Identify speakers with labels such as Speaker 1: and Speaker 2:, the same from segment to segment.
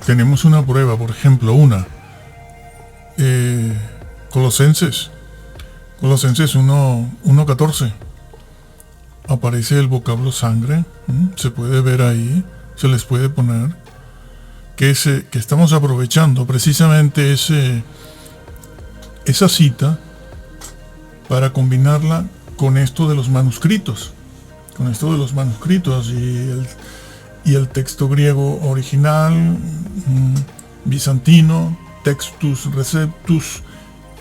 Speaker 1: tenemos una prueba, por ejemplo, Colosenses 1:14. Aparece el vocablo sangre, se puede ver ahí, se les puede poner, que estamos aprovechando precisamente esa cita para combinarla con esto de los manuscritos, y el texto griego original, bizantino, Textus Receptus,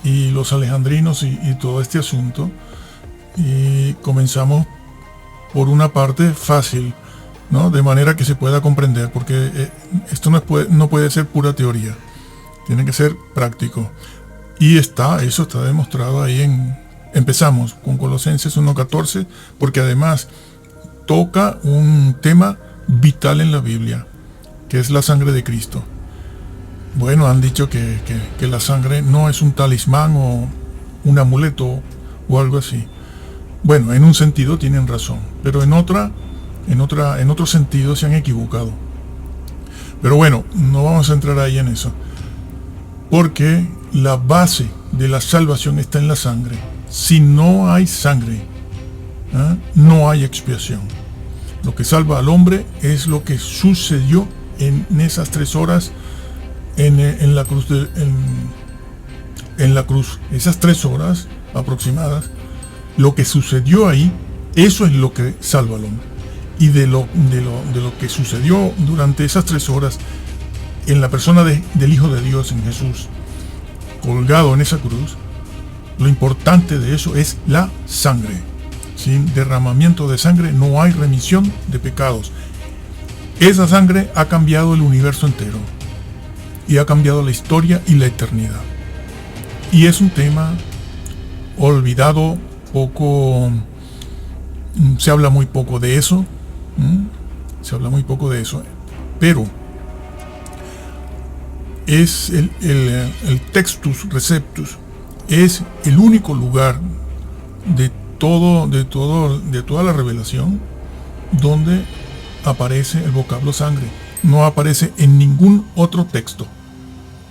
Speaker 1: y los alejandrinos y todo este asunto. Y comenzamos por una parte fácil, ¿no? De manera que se pueda comprender, porque esto no puede ser pura teoría, tiene que ser práctico. Y eso está demostrado ahí empezamos con Colosenses 1:14, porque además toca un tema vital en la Biblia, que es la sangre de Cristo. Bueno, han dicho que la sangre no es un talismán o un amuleto o algo así. Bueno, en un sentido tienen razón, pero en otro sentido se han equivocado. Pero bueno, no vamos a entrar ahí en eso, porque la base de la salvación está en la sangre. Si no hay sangre, no hay expiación. Lo que salva al hombre es lo que sucedió en esas 3 horas en la cruz, en la cruz. Esas 3 horas aproximadas, lo que sucedió ahí, eso es lo que salva al hombre. Y de lo que sucedió durante esas 3 horas en la persona del Hijo de Dios, en Jesús, colgado en esa cruz, lo importante de eso es la sangre. Sin derramamiento de sangre no hay remisión de pecados. Esa sangre ha cambiado el universo entero y ha cambiado la historia y la eternidad. Y es un tema olvidado, se habla muy poco de eso, pero es el Textus Receptus, es el único lugar de toda la revelación donde aparece el vocablo sangre. No aparece en ningún otro texto.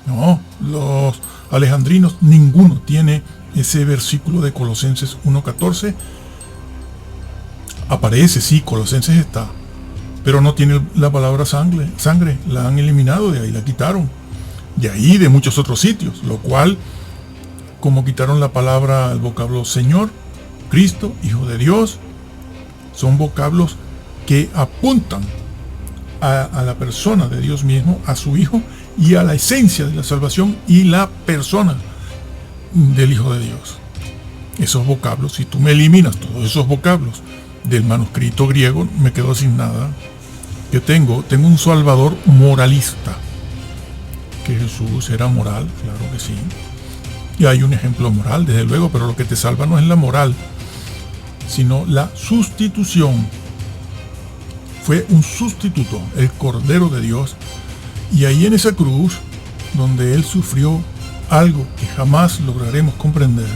Speaker 1: No, los alejandrinos, ninguno tiene ese versículo de Colosenses 1:14. Aparece, sí, Colosenses está, pero no tiene la palabra sangre, la han eliminado de ahí, la quitaron. De ahí, de muchos otros sitios, lo cual, como quitaron la palabra, el vocablo Señor, Cristo, Hijo de Dios, son vocablos que apuntan a la persona de Dios mismo, a su Hijo, y a la esencia de la salvación y la persona del Hijo de Dios. Esos vocablos, si tú me eliminas todos esos vocablos del manuscrito griego, me quedo sin nada. Yo tengo un Salvador moralista, que Jesús era moral, claro que sí. Y hay un ejemplo moral, desde luego, pero lo que te salva no es la moral, sino la sustitución. Fue un sustituto, el Cordero de Dios. Y ahí en esa cruz, donde Él sufrió algo que jamás lograremos comprender,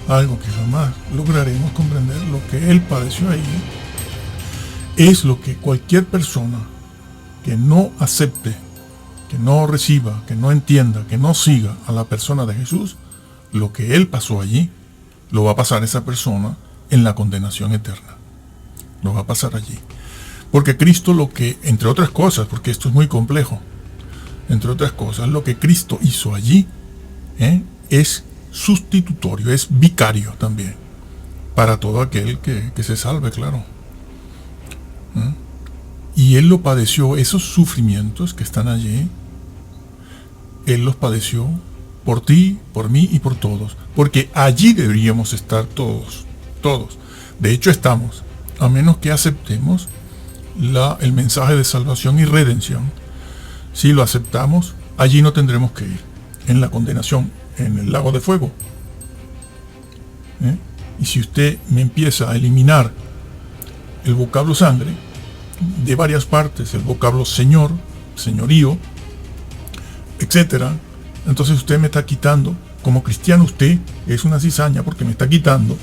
Speaker 1: lo que Él padeció ahí, es lo que cualquier persona que no acepte, que no reciba, que no entienda, que no siga a la persona de Jesús, lo que Él pasó allí, lo va a pasar esa persona en la condenación eterna. Lo va a pasar allí. Porque Cristo, lo que, entre otras cosas, porque esto es muy complejo, entre otras cosas, lo que Cristo hizo allí es sustitutorio, es vicario también, para todo aquel que se salve, claro. Y Él lo padeció, esos sufrimientos que están allí, Él los padeció por ti, por mí y por todos, porque allí deberíamos estar todos. De hecho estamos, a menos que aceptemos el mensaje de salvación y redención. Si lo aceptamos, allí no tendremos que ir, en la condenación, en el lago de fuego. Y si usted me empieza a eliminar el vocablo sangre de varias partes, el vocablo señor, señorío, etcétera, entonces usted me está quitando, como cristiano usted es una cizaña, porque me está quitando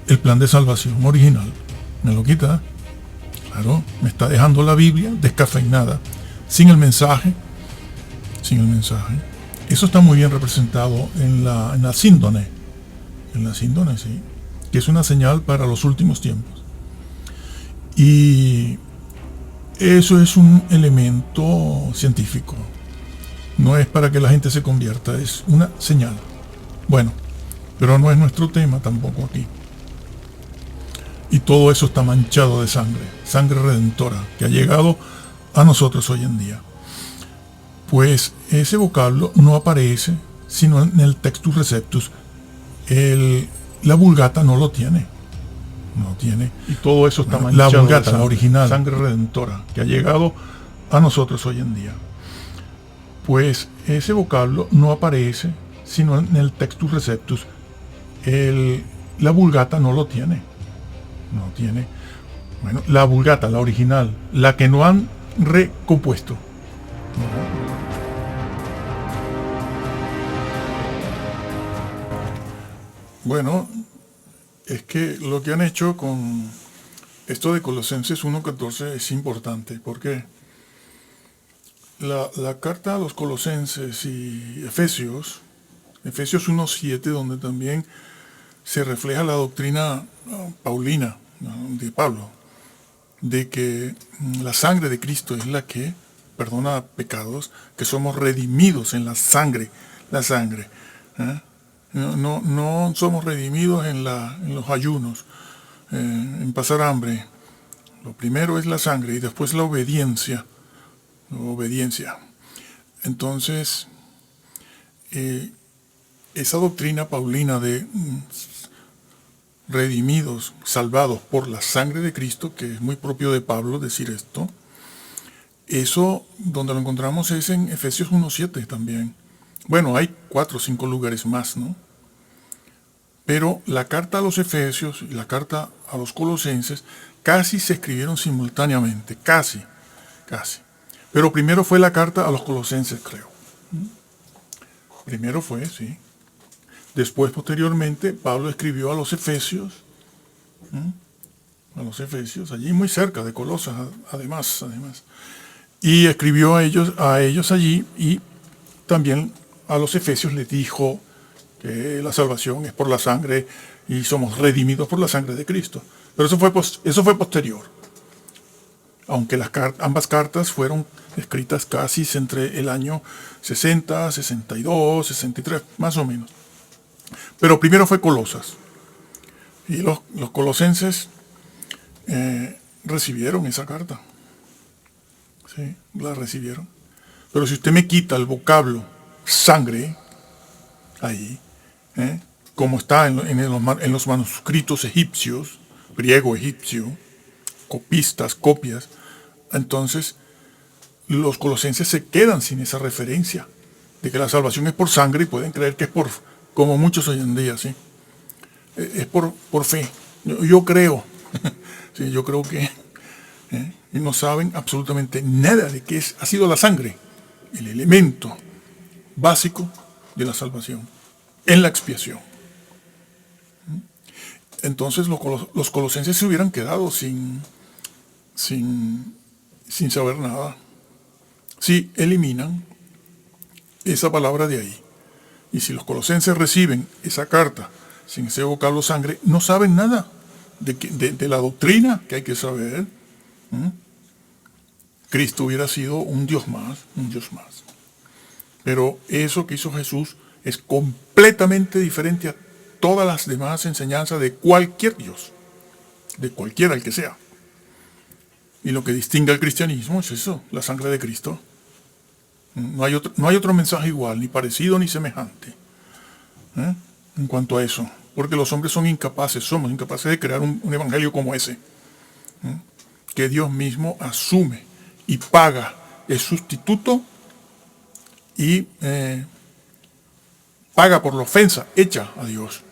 Speaker 1: el plan de salvación original. Me lo quita, claro, me está dejando la Biblia descafeinada, sin el mensaje, eso está muy bien representado en la síndone, sí, que es una señal para los últimos tiempos. Y eso es un elemento científico, no es para que la gente se convierta, es una señal. Bueno, pero no es nuestro tema tampoco aquí. Y todo eso está manchado de sangre redentora, que ha llegado a nosotros hoy en día. Pues ese vocablo no aparece sino en el Textus Receptus. La Vulgata no lo tiene. Y todo eso está manchado. La Vulgata, la original, sangre redentora, que ha llegado a nosotros hoy en día. Pues ese vocablo no aparece sino en el Textus Receptus. La Vulgata no lo tiene. Bueno, la Vulgata, la original, la que no han recompuesto. Bueno, es que lo que han hecho con esto de Colosenses 1.14 es importante, porque la carta a los Colosenses y Efesios 1.7, donde también se refleja la doctrina paulina, de Pablo, de que la sangre de Cristo es la que perdona pecados, que somos redimidos en la sangre. No somos redimidos en los ayunos, en pasar hambre. Lo primero es la sangre y después la obediencia. Entonces, esa doctrina paulina de redimidos, salvados por la sangre de Cristo, que es muy propio de Pablo decir esto, eso donde lo encontramos es en Efesios 1.7 también. Bueno, hay 4 o 5 lugares más, ¿no? Pero la carta a los Efesios y la carta a los Colosenses casi se escribieron simultáneamente, casi. Pero primero fue la carta a los Colosenses, creo. Primero fue, sí. Después, posteriormente, Pablo escribió a los Efesios, allí muy cerca de Colosas, además. Y escribió a ellos allí, y también a los Efesios les dijo que la salvación es por la sangre y somos redimidos por la sangre de Cristo. Pero eso fue posterior. Aunque ambas cartas fueron escritas casi entre el año 60, 62, 63, más o menos. Pero primero fue Colosas. Y los colosenses recibieron esa carta. Sí, la recibieron. Pero si usted me quita el vocablo sangre, ahí, como está en los manuscritos egipcios, griego egipcio, copias, entonces los colosenses se quedan sin esa referencia de que la salvación es por sangre y pueden creer que es por, como muchos hoy en día, ¿sí? Es por fe. Yo creo, sí, yo creo que y no saben absolutamente nada de qué ha sido la sangre, el elemento básico de la salvación, en la expiación. Entonces los colosenses se hubieran quedado sin saber nada si eliminan esa palabra de ahí. Y si los colosenses reciben esa carta sin ese vocablo sangre, no saben nada de la doctrina que hay que saber. Cristo hubiera sido un Dios más. Pero eso que hizo Jesús es completamente diferente a todas las demás enseñanzas de cualquier Dios, de cualquiera el que sea. Y lo que distingue al cristianismo es eso, la sangre de Cristo. No hay otro mensaje igual, ni parecido ni semejante, en cuanto a eso. Porque los hombres somos incapaces de crear un evangelio como ese, que Dios mismo asume y paga el sustituto y paga por la ofensa hecha a Dios,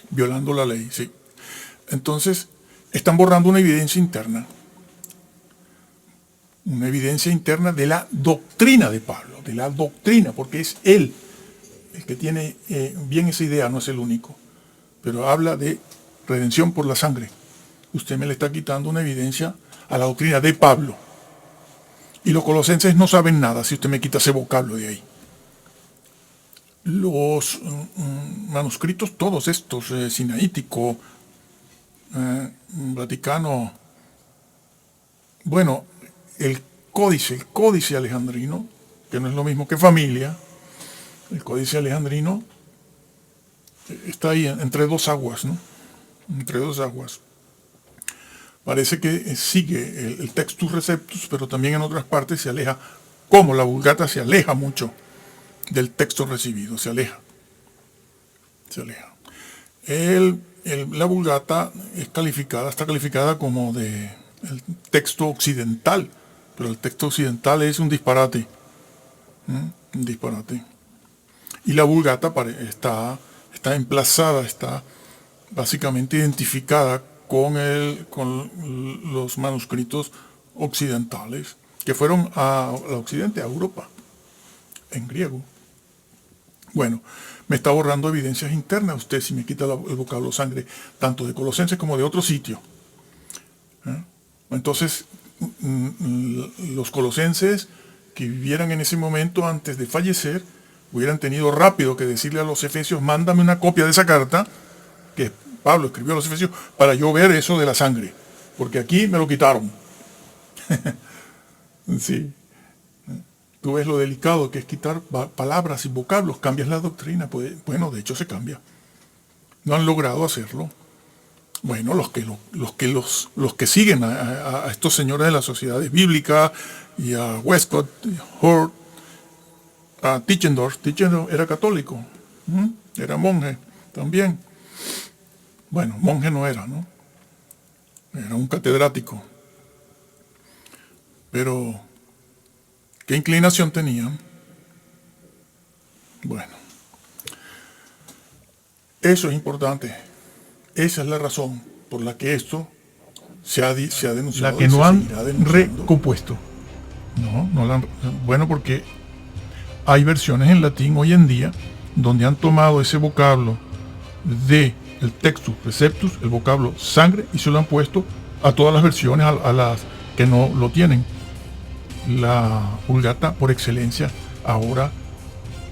Speaker 1: violando la ley. ¿Sí? Entonces, están borrando una evidencia interna de la doctrina de Pablo, porque es él el que tiene bien esa idea, no es el único, pero habla de redención por la sangre. Usted me le está quitando una evidencia a la doctrina de Pablo. Y los colosenses no saben nada si usted me quita ese vocablo de ahí. Los manuscritos, todos estos, sinaítico, Vaticano, bueno, el códice alejandrino, que no es lo mismo que familia, el códice alejandrino está ahí entre dos aguas, ¿no? Entre dos aguas. Parece que sigue el Textus Receptus, pero también en otras partes se aleja, como la Vulgata se aleja mucho del texto recibido, se aleja. La Vulgata está calificada como el texto occidental, pero el texto occidental es un disparate. Un disparate. Y la Vulgata está emplazada, está básicamente identificada con los manuscritos occidentales que fueron a Occidente, a Europa, en griego. Bueno, me está borrando evidencias internas usted si me quita el vocablo sangre, tanto de Colosenses como de otro sitio. Entonces, los colosenses que vivieran en ese momento antes de fallecer, hubieran tenido rápido que decirle a los efesios, mándame una copia de esa carta, que Pablo escribió a los efesios, para yo ver eso de la sangre, porque aquí me lo quitaron. Sí. Tú ves lo delicado que es quitar palabras y vocablos, cambias la doctrina. Pues, bueno, de hecho se cambia. No han logrado hacerlo. Bueno, los que siguen a estos señores de las sociedades bíblicas y a Westcott, Hort, a Tischendorf era católico, era monje también. Bueno, monje no era, ¿no? Era un catedrático. Pero, ¿qué inclinación tenían? Bueno, eso es importante. Esa es la razón por la que esto se ha denunciado.
Speaker 2: La que no han recompuesto. No la han. Bueno, porque hay versiones en latín hoy en día donde han tomado ese vocablo de el Textus Receptus, el vocablo sangre, y se lo han puesto a todas las versiones, a las que no lo tienen. La Vulgata por excelencia ahora,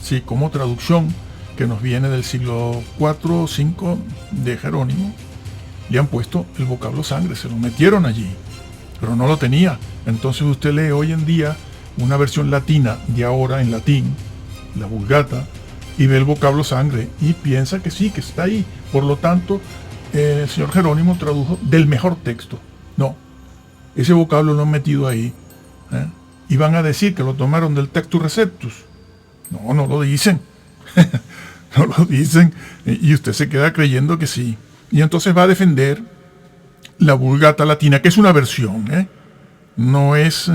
Speaker 2: sí, como traducción que nos viene del siglo IV o V de Jerónimo, le han puesto el vocablo sangre, se lo metieron allí, pero no lo tenía. Entonces usted lee hoy en día una versión latina de ahora en latín, la Vulgata, y ve el vocablo sangre y piensa que sí, que está ahí. Por lo tanto, el señor Jerónimo tradujo del mejor texto. No, ese vocablo lo han metido ahí. Y van a decir que lo tomaron del Textus Receptus. No, no lo dicen. No lo dicen. Y usted se queda creyendo que sí. Y entonces va a defender la Vulgata latina, que es una versión, no es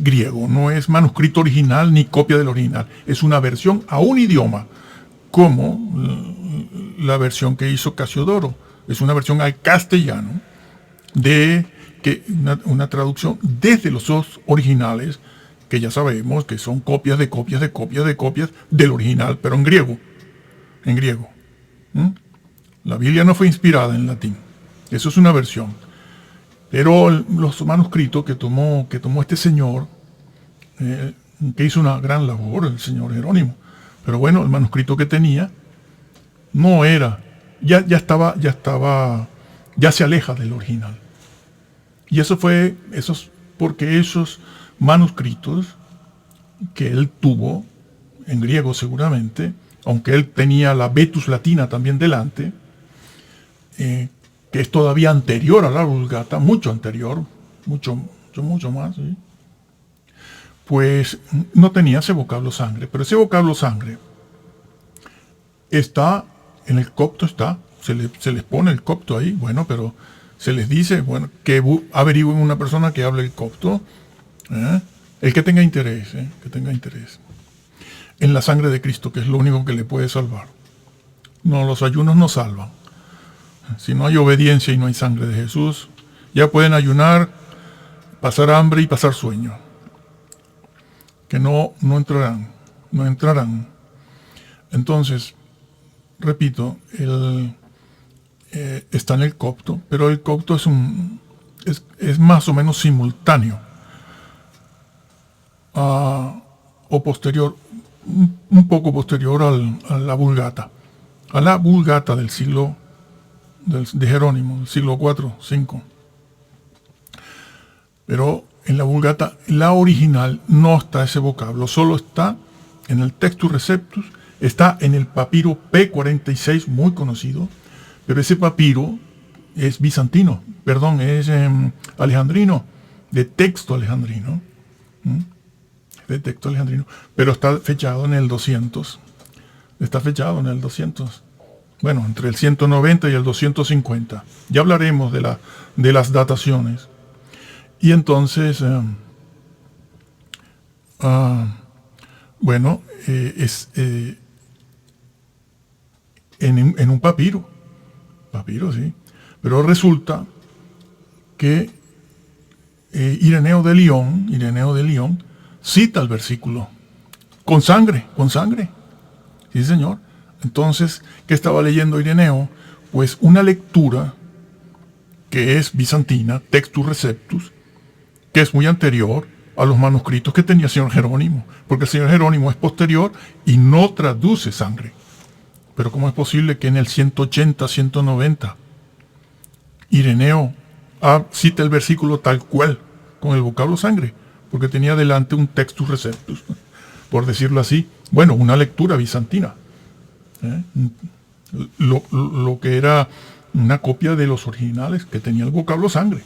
Speaker 2: griego, no es manuscrito original ni copia del original. Es una versión a un idioma, como la versión que hizo Casiodoro. Es una versión al castellano de una traducción desde los dos originales, que ya sabemos que son copias de copias de copias de copias del original, pero en griego. En griego. La Biblia no fue inspirada en latín. Eso es una versión. Pero los manuscritos que tomó este señor, que hizo una gran labor, el señor Jerónimo. Pero bueno, el manuscrito que tenía no era, ya se aleja del original. Y eso es porque esos manuscritos que él tuvo, en griego seguramente, aunque él tenía la Vetus latina también delante, que es todavía anterior a la Vulgata, mucho anterior, mucho más, ¿sí? Pues no tenía ese vocablo sangre, pero ese vocablo sangre está, en el copto se les pone el copto ahí, bueno, pero se les dice, bueno, que averigüen una persona que hable el copto, el que tenga interés, en la sangre de Cristo, que es lo único que le puede salvar. No, los ayunos no salvan. Si no hay obediencia y no hay sangre de Jesús, ya pueden ayunar, pasar hambre y pasar sueño. Que no entrarán. Entonces, repito, está en el copto, pero el copto es más o menos simultáneo
Speaker 1: o posterior, un poco posterior a la Vulgata. A la Vulgata del siglo de Jerónimo, del siglo IV, V. Pero en la Vulgata, la original, no está ese vocablo, solo está en el Textus Receptus, está en el papiro P46, muy conocido, pero ese papiro es bizantino, perdón, es alejandrino, de texto alejandrino, pero está fechado en el 200, bueno, entre el 190 y el 250. Ya hablaremos de las dataciones. Y entonces, bueno, es en un papiro, sí, pero resulta que Ireneo de León cita el versículo con sangre, sí señor. Entonces, ¿qué estaba leyendo Ireneo? Pues una lectura que es bizantina, Textus Receptus, que es muy anterior a los manuscritos que tenía el señor Jerónimo, porque el señor Jerónimo es posterior y no traduce sangre. Pero ¿cómo es posible que en el 180, 190 Ireneo cita el versículo tal cual, con el vocablo sangre? Porque tenía delante un Textus Receptus, por decirlo así. Bueno, una lectura bizantina. Lo que era una copia de los originales, que tenía el vocablo sangre.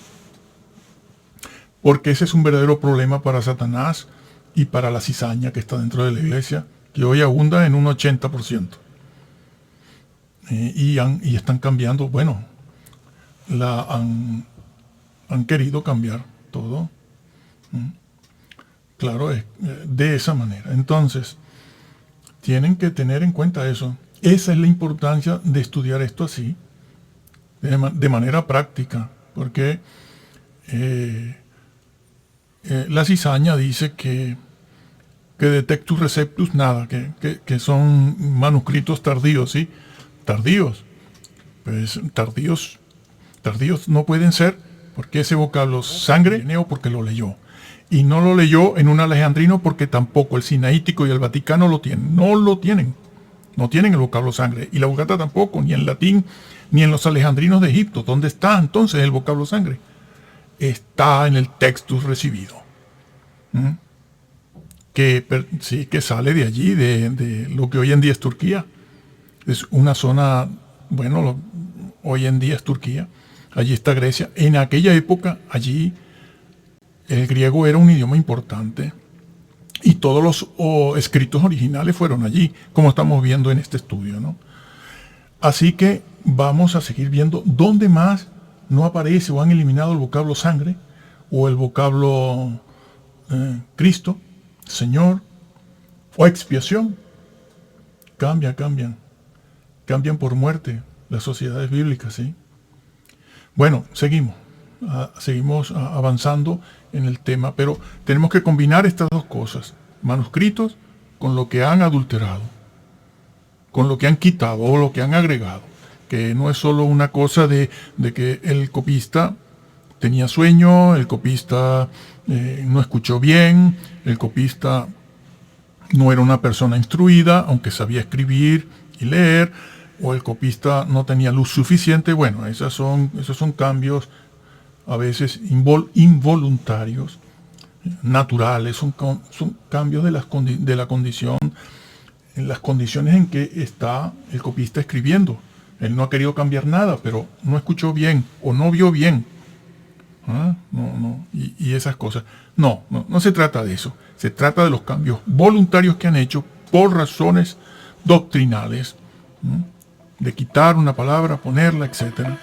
Speaker 1: Porque ese es un verdadero problema para Satanás y para la cizaña que está dentro de la iglesia, que hoy abunda en un 80%. Y están cambiando, bueno, han querido cambiar todo. Claro, de esa manera. Entonces, tienen que tener en cuenta eso. Esa es la importancia de estudiar esto así, de manera práctica, porque la cizaña dice que de Textus Receptus nada, que son manuscritos tardíos, ¿sí? Tardíos. Pues tardíos no pueden ser, porque ese vocablo sangre, porque lo leyó. Y no lo leyó en un alejandrino porque tampoco el sinaítico y el Vaticano lo tienen. No tienen el vocablo sangre. Y la Vulgata tampoco, ni en latín, ni en los alejandrinos de Egipto. ¿Dónde está entonces el vocablo sangre? Está en el Textus recibido. Que sale de allí, de lo que hoy en día es Turquía. Es una zona, bueno, hoy en día es Turquía. Allí está Grecia. En aquella época, allí, el griego era un idioma importante. Y todos los escritos originales fueron allí, como estamos viendo en este estudio, ¿no? Así que vamos a seguir viendo dónde más no aparece o han eliminado el vocablo sangre o el vocablo Cristo, Señor o expiación. Cambian por muerte las sociedades bíblicas, ¿sí? Bueno, seguimos avanzando en el tema, pero tenemos que combinar estas dos cosas, manuscritos con lo que han adulterado, con lo que han quitado o lo que han agregado, que no es solo una cosa de que el copista tenía sueño, el copista no escuchó bien, el copista no era una persona instruida, aunque sabía escribir y leer, o el copista no tenía luz suficiente. Bueno, esos son cambios a veces involuntarios, naturales, son cambios de la condición, en las condiciones en que está el copista escribiendo. Él no ha querido cambiar nada, pero no escuchó bien o no vio bien. Y esas cosas. No se trata de eso. Se trata de los cambios voluntarios que han hecho por razones doctrinales, de quitar una palabra, ponerla, etcétera.